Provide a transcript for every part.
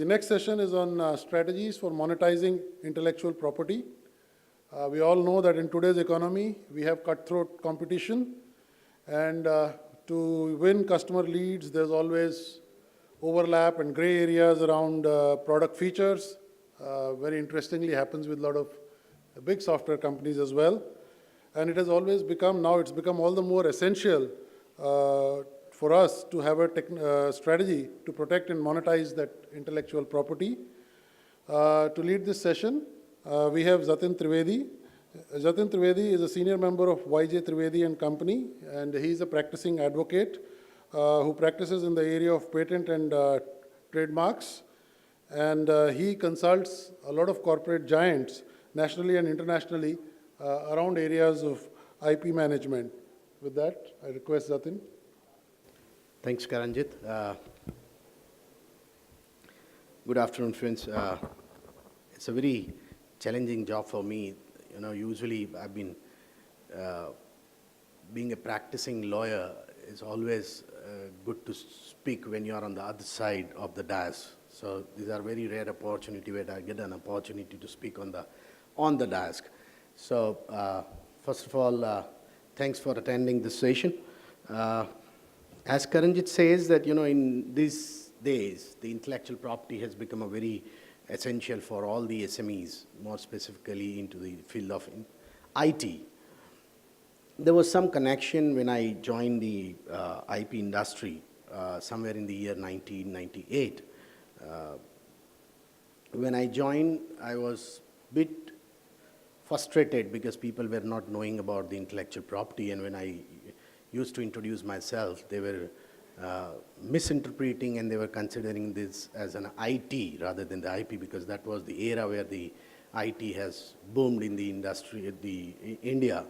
next session is on strategies for monetizing intellectual property. We all know that in today's economy, we have cutthroat competition, and to win customer leads, there's always overlap and gray areas around product features. Very interestingly happens with a lot of big software companies as well. And it has always become, now it's become all the more essential for us to have a strategy to protect and monetize that intellectual property. To lead this session, we have Jatin Trivedi. Jatin Trivedi is a senior member of yjtrivedi&co, and he is a practicing advocate who practices in the area of patent and trademarks. And he consults a lot of corporate giants, nationally and internationally, around areas of IP management. With that, I request Jatin. Thanks, Karanjit. Good afternoon, friends. It's a very challenging job for me. You know, usually I've been, being a practicing lawyer is always good to speak when you're on the other side of the dais. So these are very rare opportunity where I get an opportunity to speak on the dais. So first of all, thanks for attending this session. As Karanjit says that, you know, in these days, the intellectual property has become a very essential for all the SMEs, more specifically into the field of IT. There was some connection when I joined the IP industry somewhere in the year 1998. When I joined, I was a bit frustrated because people were not knowing about the intellectual property, and when I used to introduce myself, they were misinterpreting and they were considering this as an IT rather than the IP, because that was the era where the IT has boomed in the industry, India,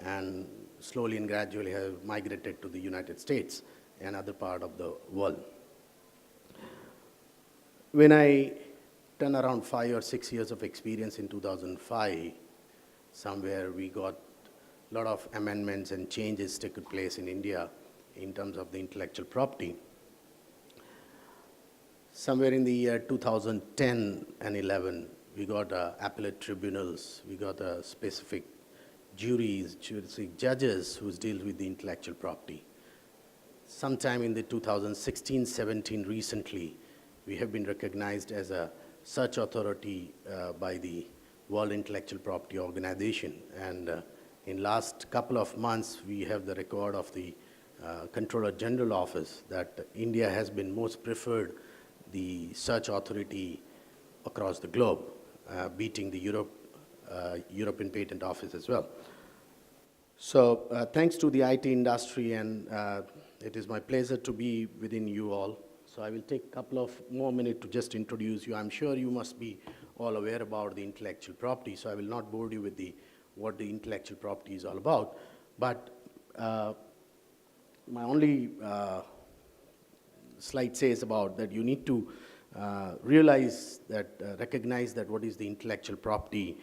and slowly and gradually have migrated to the United States and other part of the world. When I turned around 5 or 6 years of experience in 2005, somewhere we got a lot of amendments and changes taking place in India in terms of the intellectual property. Somewhere in the year 2010 and 11, we got appellate tribunals, we got specific juries, judges who deal with the intellectual property. Sometime in the 2016-17 recently, we have been recognized as a search authority by the World Intellectual Property Organization, and in last couple of months, we have the record of the Controller General Office that India has been most preferred the search authority across the globe, beating the European Patent Office as well. So thanks to the IT industry, and it is my pleasure to be within you all. So I will take a couple of more minutes to just introduce you. I'm sure you must be all aware about the intellectual property, so I will not bore you with what the intellectual property is all about. But my only slide says about that you need to realize that, recognize that what is the intellectual property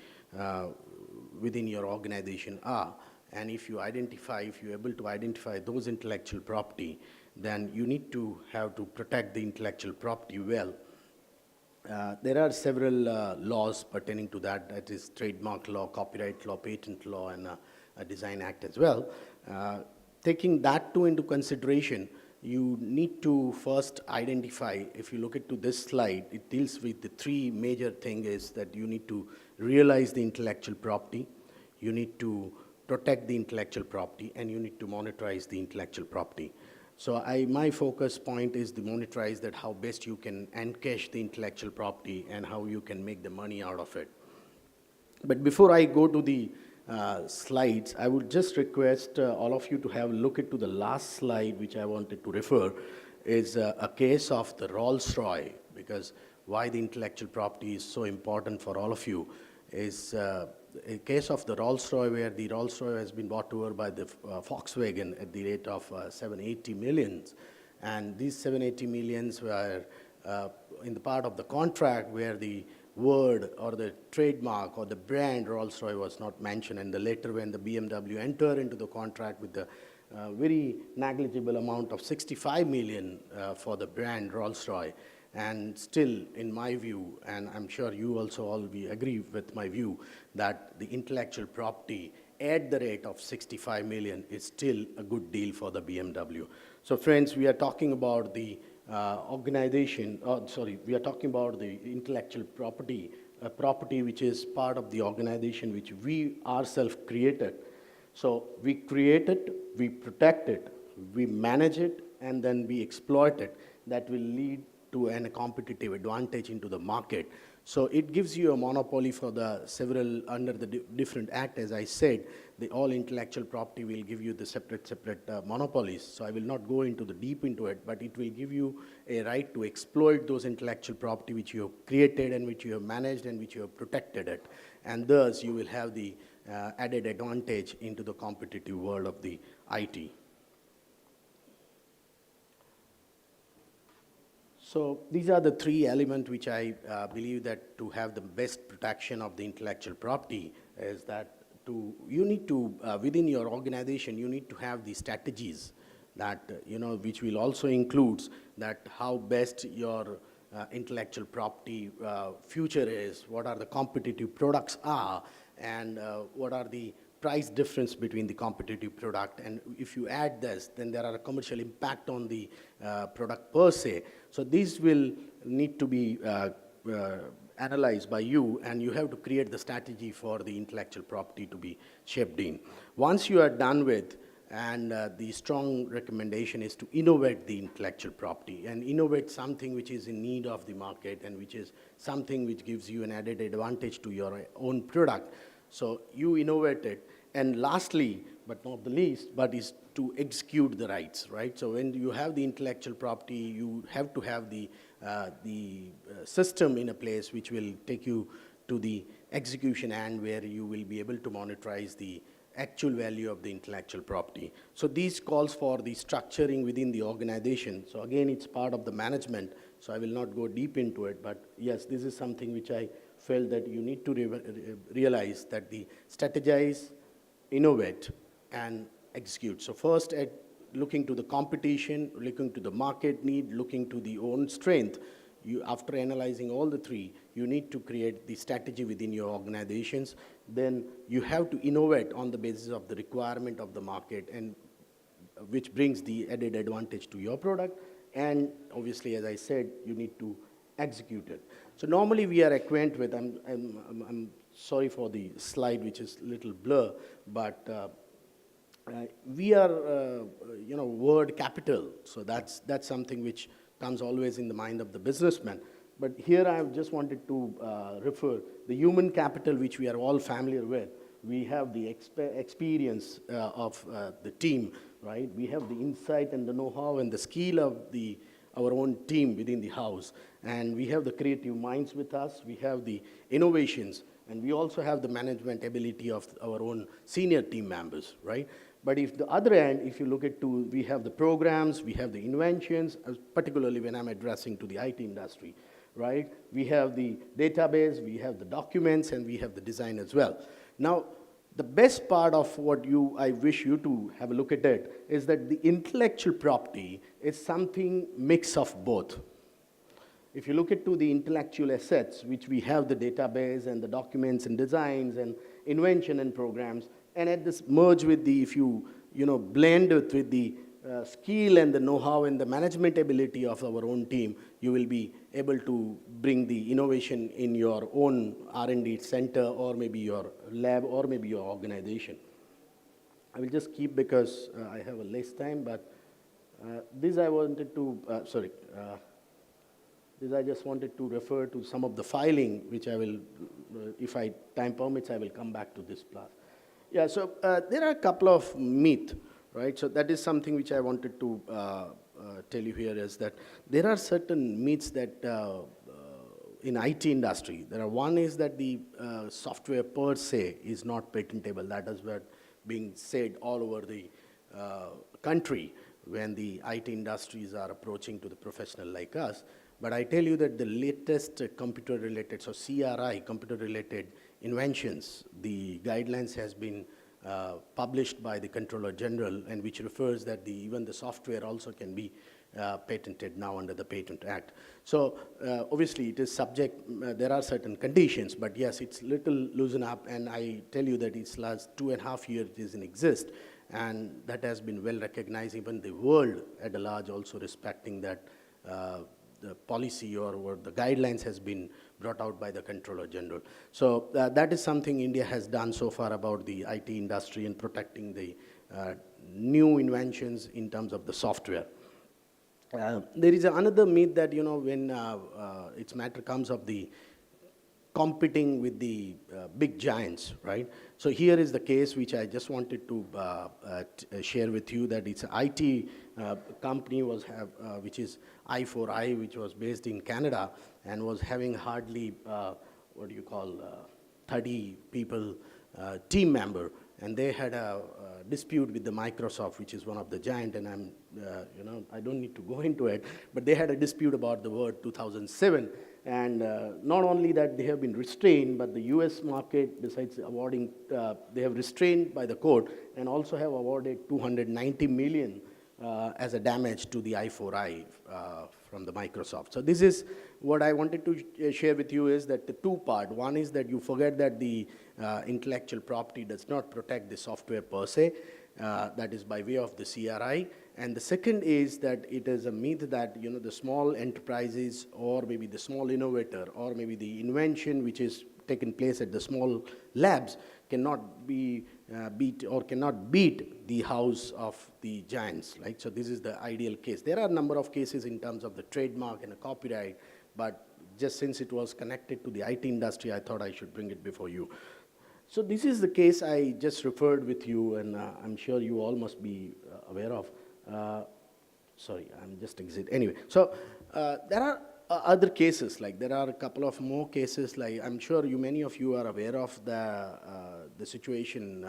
within your organization are. And if you're able to identify those intellectual property, then you need to have to protect the intellectual property well. There are several laws pertaining to that. That is trademark law, copyright law, patent law, and a Design Act as well. Taking that two into consideration, you need to first identify, if you look into this slide, it deals with the three major things is that you need to realize the intellectual property, you need to protect the intellectual property, and you need to monetize the intellectual property. So my focus point is the monetize, that how best you can encash the intellectual property and how you can make the money out of it. But before I go to the slides, I would just request all of you to have a look into the last slide, which I wanted to refer, is a case of the Rolls-Royce, because why the intellectual property is so important for all of you is a case of the Rolls-Royce, where the Rolls-Royce has been bought over by the Volkswagen at the rate of 780 millions. And these 780 millions were in the part of the contract where the word or the trademark or the brand Rolls-Royce was not mentioned. And later when the BMW entered into the contract with the very negligible amount of 65 million for the brand Rolls-Royce, And still, in my view, and I'm sure you also all we agree with my view, that the intellectual property at the rate of 65 million is still a good deal for the BMW. So friends, we are talking about the we are talking about the intellectual property, property which is part of the organization which we ourselves created. So we create it, we protect it, we manage it, and then we exploit it. That will lead to a competitive advantage into the market. So it gives you a monopoly for the several, under the different act, as I said, the all intellectual property will give you the separate monopolies. So I will not go into the deep into it, but it will give you a right to exploit those intellectual property which you have created and which you have managed and which you have protected it. And thus you will have the added advantage into the competitive world of the IT. So these are the three elements which I believe that to have the best protection of the intellectual property is that you need to, within your organization, you need to have the strategies that, which will also includes that how best your intellectual property future is, what are the competitive products are, and what are the price difference between the competitive product, and if you add this, then there are a commercial impact on the product per se. So these will need to be analyzed by you, and you have to create the strategy for the intellectual property to be shaped in. Once you are done with, and the strong recommendation is to innovate the intellectual property and innovate something which is in need of the market and which is something which gives you an added advantage to your own product. So you innovate it. And lastly, but not the least, but is to execute the rights, right? So when you have the intellectual property, you have to have the system in a place which will take you to the execution and where you will be able to monetize the actual value of the intellectual property. So these calls for the structuring within the organization. So again, it's part of the management, so I will not go deep into it, but yes, this is something which I felt that you need to realize that the strategize, innovate, and execute. So first, at looking to the competition, looking to the market need, looking to the own strength, after analyzing all the three, you need to create the strategy within your organizations. Then you have to innovate on the basis of the requirement of the market, and which brings the added advantage to your product. And obviously, as I said, you need to execute it. So normally we are acquainted with, I'm sorry for the slide which is a little blur, but we are, word capital. So that's something which comes always in the mind of the businessman. But here I just wanted to refer the human capital which we are all familiar with. We have the experience of the team, right? We have the insight and the know-how and the skill of our own team within the house. And we have the creative minds with us. We have the innovations. And we also have the management ability of our own senior team members, right? But if the other end, if you look at we have the programs, we have the inventions, particularly when I'm addressing to the IT industry, right? We have the database, we have the documents, and we have the design as well. Now, the best part of what I wish you to have a look at it is that the intellectual property is something mix of both. If you look into the intellectual assets, which we have the database and the documents and designs and invention and programs, and at this merge with if you blend it with the skill and the know-how and the management ability of our own team, you will be able to bring the innovation in your own R&D center or maybe your lab or maybe your organization. I will just keep because I have a less time, but this I wanted to, this I just wanted to refer to some of the filing, which I will, if time permits, I will come back to this class. Yeah, so there are a couple of myths, right? So that is something which I wanted to tell you here is that there are certain myths that in IT industry, one is that the software per se is not patentable. That is what being said all over the country when the IT industries are approaching to the professional like us. But I tell you that the latest computer-related, so CRI, computer-related inventions, the guidelines has been published by the Controller General, and which refers that even the software also can be patented now under the Patent Act. So obviously it is subject, there are certain conditions, but yes, it's little loosen up, and I tell you that it's last 2.5 years it is in exist, and that has been well recognized, even the world at large also respecting that the policy or the guidelines has been brought out by the Controller General. So that is something India has done so far about the IT industry and protecting the new inventions in terms of the software. There is another myth that, when its matter comes of the competing with the big giants, right? So here is the case which I just wanted to share with you, that it's an IT company which is I4I, which was based in Canada and was having hardly, 30 people team member, and they had a dispute with the Microsoft, which is one of the giant, and I don't need to go into it, but they had a dispute about the word 2007, and not only that they have been restrained, but the US market, besides awarding, they have restrained by the court and also have awarded 290 million as a damage to the I4I from the Microsoft. So this is what I wanted to share with you, is that the two part. One is that you forget that the intellectual property does not protect the software per se, that is by way of the CRI. And the second is that it is a myth that, the small enterprises or maybe the small innovator or maybe the invention which is taken place at the small labs cannot be cannot beat the house of the giants, right? So this is the ideal case. There are a number of cases in terms of the trademark and the copyright, but just since it was connected to the IT industry, I thought I should bring it before you. So this is the case I just referred with you, and I'm sure you all must be aware of. Sorry, I'm just exit. Anyway, so there are other cases, like there are a couple of more cases, like I'm sure many of you are aware of the situation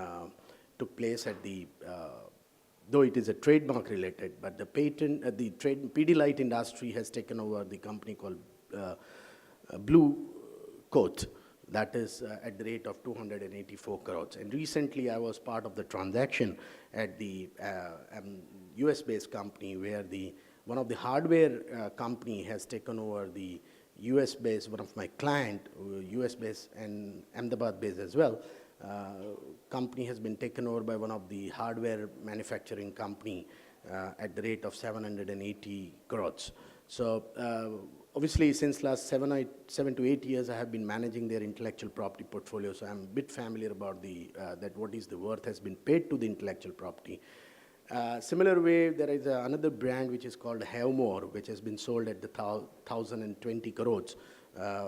took place at the, though it is a trademark related, but the Pidilite industry has taken over the company called Blue Coat. That is at the rate of 284 crores. And recently I was part of the transaction at the US-based company where one of the hardware company has taken over the US-based, one of my client, US-based and Ahmedabad-based as well. Company has been taken over by one of the hardware manufacturing company at the rate of 780 crores. So obviously, since last 7 to 8 years, I have been managing their intellectual property portfolio, so I'm a bit familiar about that what is the worth has been paid to the intellectual property. Similar way, there is another brand which is called Havemore, which has been sold at the 1,020 crores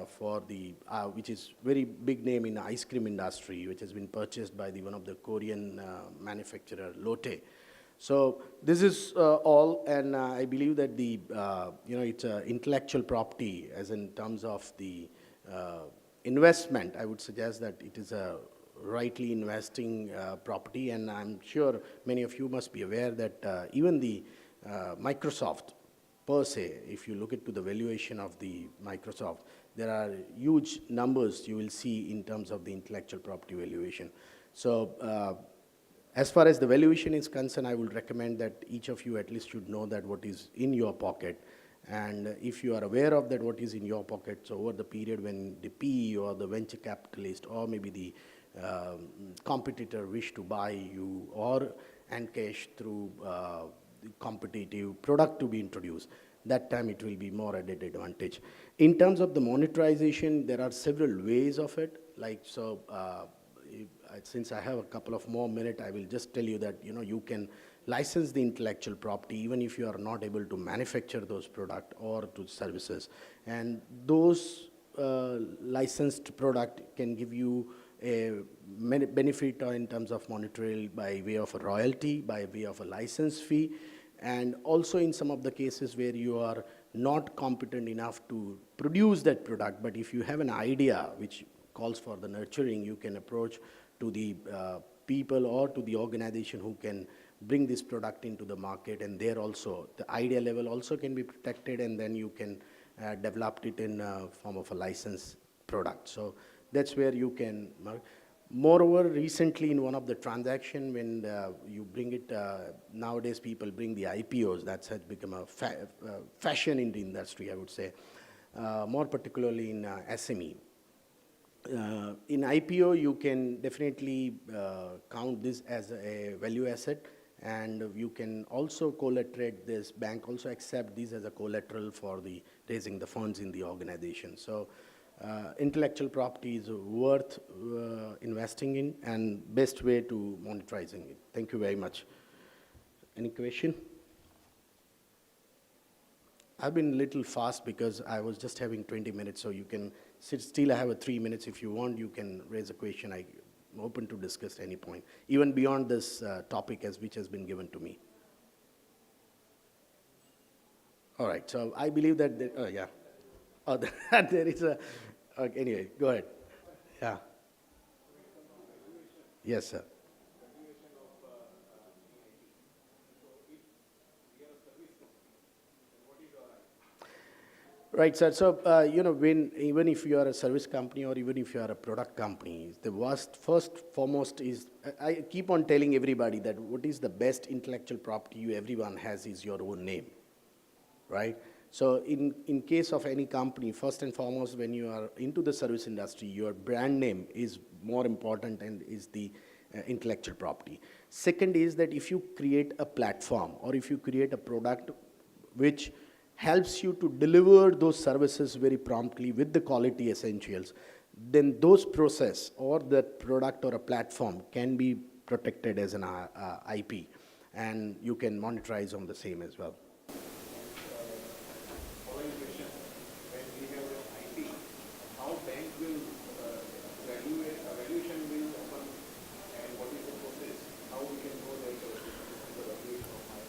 for the, which is very big name in the ice cream industry, which has been purchased by one of the Korean manufacturer, Lotte. So this is all, and I believe that it's intellectual property, as in terms of the investment. I would suggest that it is a rightly investing property, and I'm sure many of you must be aware that even the Microsoft per se, if you look into the valuation of the Microsoft, there are huge numbers you will see in terms of the intellectual property valuation. So as far as the valuation is concerned, I would recommend that each of you at least should know that what is in your pocket. And if you are aware of that what is in your pocket, so over the period when the PE or the venture capitalist or maybe the competitor wish to buy you or encash through the competitive product to be introduced, that time it will be more added advantage. In terms of the monetization, there are several ways of it. Like, so since I have a couple of more minutes, I will just tell you that, you can license the intellectual property even if you are not able to manufacture those products or to services. And those licensed product can give you a benefit in terms of monetary by way of a royalty, by way of a license fee, and also in some of the cases where you are not competent enough to produce that product, but if you have an idea which calls for the nurturing, you can approach to the people or to the organization who can bring this product into the market, and there also the idea level also can be protected, and then you can develop it in form of a licensed product. So that's where you can mark. Moreover, recently in one of the transaction, when you bring it, nowadays people bring the IPOs, that has become a fashion in the industry, I would say, more particularly in SME. In IPO, you can definitely count this as a value asset, and you can also collaterate this. Bank also accept this as a collateral for the raising the funds in the organization. So intellectual property is worth investing in and best way to monetizing it. Thank you very much. Any question? I've been a little fast because I was just having 20 minutes, so you can still have a 3 minutes. If you want, you can raise a question. I'm open to discuss any point, even beyond this topic which has been given to me. All right, so I believe that, yeah. Oh, there is a, okay, anyway, go ahead. Yeah. Yes, sir. Right, sir. So, even if you are a service company or even if you are a product company, the first foremost is, I keep on telling everybody that what is the best intellectual property everyone has is your own name, right? So, in case of any company, first and foremost, when you are into the service industry, your brand name is more important and is the intellectual property. Second is that if you create a platform or if you create a product which helps you to deliver those services very promptly with the quality essentials, then those process or that product or a platform can be protected as an IP, and you can monetize on the same as well. Following question, when we have an IP, how bank will valuation will happen, and what is the process? How we can know that this is the valuation of my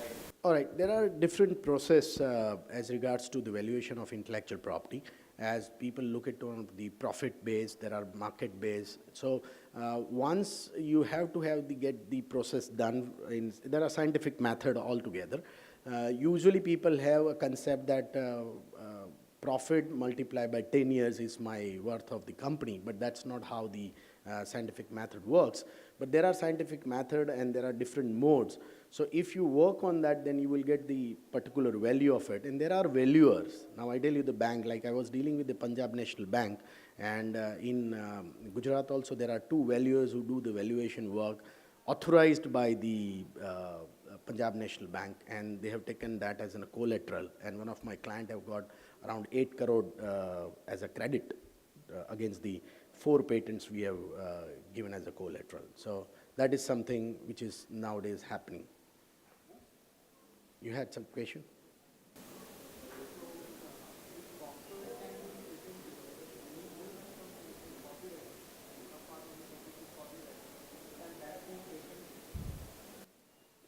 IP? All right, there are different process as regards to the valuation of intellectual property. As people look at on the profit base, there are market base. So once you have to get the process done, there are scientific method altogether. Usually people have a concept that profit multiplied by 10 years is my worth of the company, but that's not how the scientific method works. But there are scientific method and there are different modes. So if you work on that, then you will get the particular value of it. And there are valuers. Now I tell you the bank, like I was dealing with the Punjab National Bank, and in Gujarat also there are two valuers who do the valuation work authorized by the Punjab National Bank, and they have taken that as a collateral. And one of my clients have got around 8 crore as a credit against the 4 patents we have given as a collateral. So that is something which is nowadays happening. You had some question?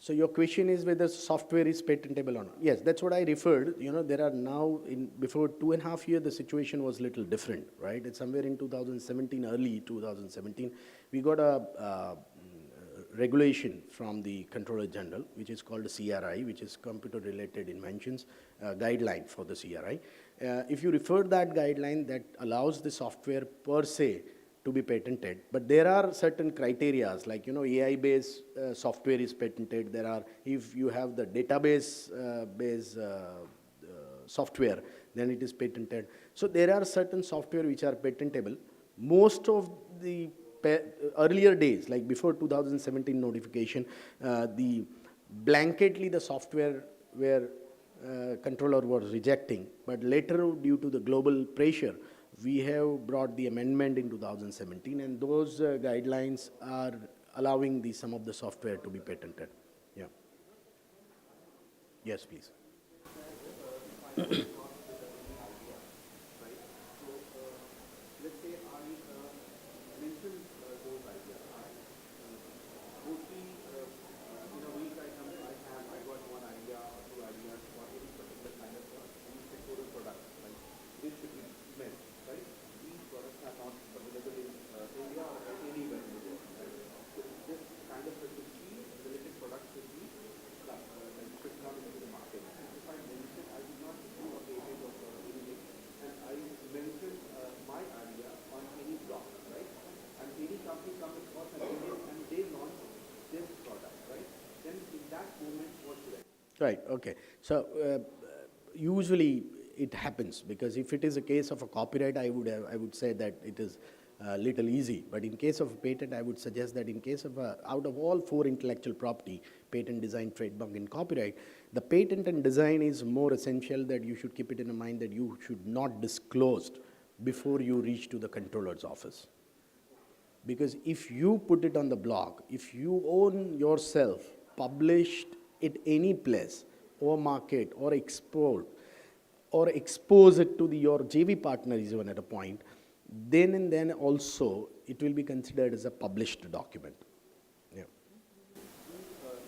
So your question is whether software is patentable or not. Yes, that's what I referred. You know, there are now, before 2.5 years, the situation was a little different, right? It's somewhere in 2017, early 2017, we got a regulation from the Controller General, which is called the CRI, which is Computer-Related Inventions Guideline for the CRI. If you refer that guideline, that allows the software per se to be patented, but there are certain criteria, like, you know, AI-based software is patented. There are, if you have the database based software, then it is patented. So there are certain software which are patentable. Most of the earlier days, like before 2017 notification, the blanketly the software where controller was rejecting, but later due to the global pressure, we have brought the amendment in 2017, and those guidelines are allowing some of the software to be patented. Yeah. Yes, please. Right, okay. So usually it happens, because if it is a case of a copyright, I would say that it is a little easy. But in case of a patent, I would suggest that in case of out of all 4 intellectual property, patent, design, trademark, and copyright, the patent and design is more essential, that you should keep it in mind that you should not disclose before you reach to the controller's office. Because if you put it on the blog, if you own yourself, published it any place, or market, or export, or expose it to your JV partners even at a point, then and then also it will be considered as a published document. Yeah.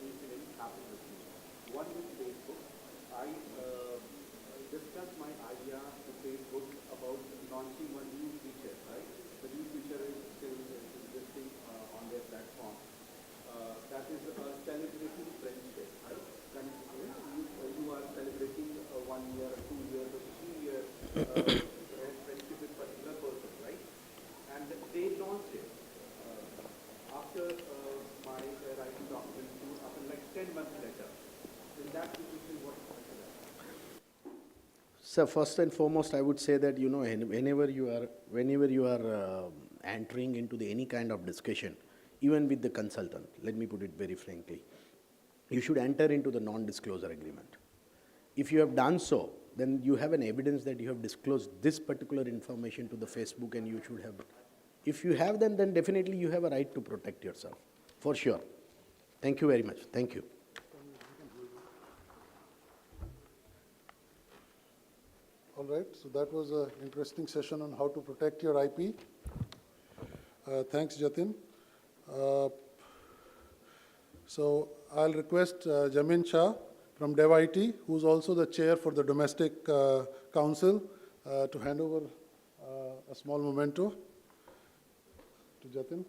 Incident happened with me. One with Facebook, I discussed my idea to Facebook about launching one new feature, right? The new feature is still existing on their platform. That is celebrating friendship, right? You are celebrating 1 year, 2 years, or 3 years friendship with particular person, right? And they launched it after my writing document, after like 10 months later. In that situation, what happened? So first and foremost, I would say that, you know, whenever you are entering into any kind of discussion, even with the consultant, let me put it very frankly, you should enter into the non-disclosure agreement. If you have done so, then you have an evidence that you have disclosed this particular information to the Facebook, and you should have. If you have, then definitely you have a right to protect yourself, for sure. Thank you very much. Thank you. All right, so that was an interesting session on how to protect your IP. Thanks, Jatin. So I'll request Jamin Shah from DevIT, who's also the chair for the Domestic Council, to hand over a small memento to Jatin.